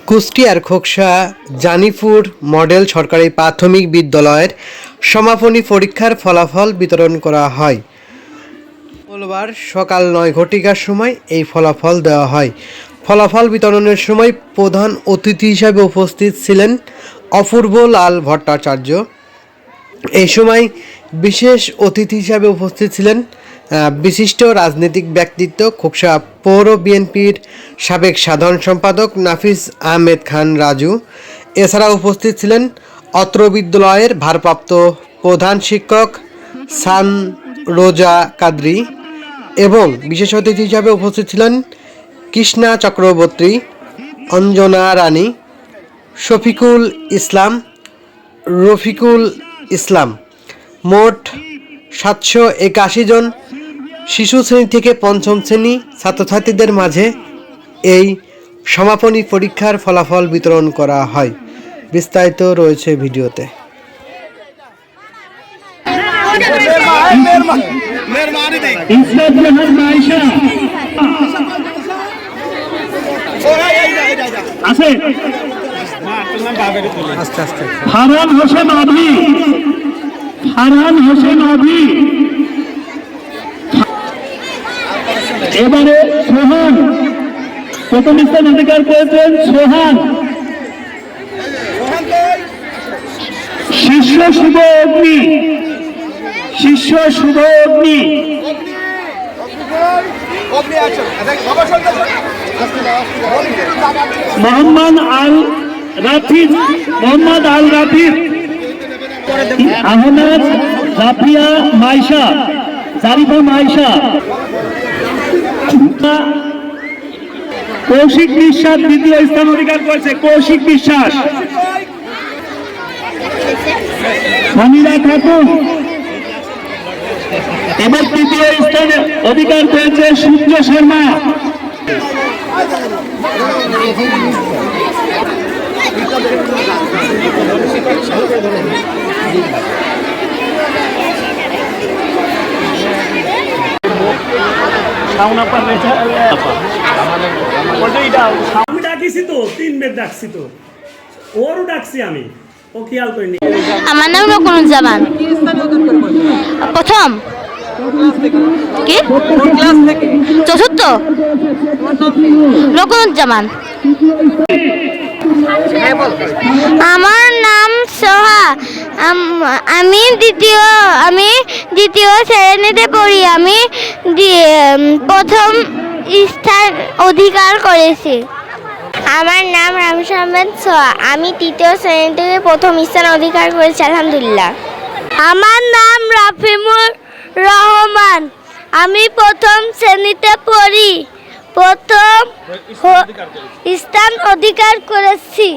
কুষ্টিয়ার খোকসা জানিপুর মডেল সরকারি প্রাথমিক বিদ্যালয়ের সমাপনী পরীক্ষার ফলাফল বিতরণ করা হয়। মঙ্গলবার সকাল ৯ ঘটিকার সময় এই ফলাফল দেওয়া হয়। ফলাফল বিতরণের সময় প্রধান অতিথি হিসাবে উপস্থিত ছিলেন অপূর্ব লাল ভট্টাচার্য। এই সময় বিশেষ অতিথি হিসাবে উপস্থিত ছিলেন বিশিষ্ট রাজনৈতিক ব্যক্তিত্ব খোকসা পৌর বিএনপির সাবেক সাধারণ সম্পাদক নাফিস আহমেদ খান রাজু। এছাড়া উপস্থিত ছিলেন অত্র বিদ্যালয়ের ভারপ্রাপ্ত প্রধান শিক্ষক সান রোজা কাদরি এবং বিশেষ অতিথি হিসাবে উপস্থিত ছিলেন কৃষ্ণা চক্রবর্তী, অঞ্জনা রানী, শফিকুল ইসলাম, রফিকুল ইসলাম। মোট 781 জন শিশু শ্রেণী থেকে পঞ্চম শ্রেণী ছাত্রছাত্রীদের মাঝে এই সমাপনী পরীক্ষার ফলাফল বিতরণ করা হয়। বিস্তারিত রয়েছে ভিডিওতে। ফারহান হোসেন অভি, এবারে সোহান প্রথম স্থান অধিকার করেছেন। সোহান শিষ্য শুভ অগ্নি, মোহাম্মদ আল রাফিজ, আহমেদ জাফিয়া মাইশা, জারিফা মাইশা, কৌশিক বিশ্বাস দ্বিতীয় স্থান অধিকার করেছে। কৌশিক বিশ্বাস, সমীরা খাতুন এবার তৃতীয় স্থানে অধিকার করেছে। সূর্য শর্মা, আমি ডাকিছি তো 3 বের ডাকছি, তো ওরও ডাকছি আমি, ও খেয়াল করিনি। আমার নাম রকুনুজ্জামান। প্রথম কি চতুর্থ রকুনুজ্জামান। আমার নাম সোহা। আমি দ্বিতীয় শ্রেণীতে পড়ি। আমি প্রথম স্থান অধিকার করেছি। আমার নাম রামসা আহমেদ সোহা। আমি তৃতীয় শ্রেণী থেকে প্রথম স্থান অধিকার করেছি, আলহামদুলিল্লাহ। আমার নাম রাফিমুর রহমান। আমি প্রথম শ্রেণীতে পড়ি, প্রথম স্থান অধিকার করেছি।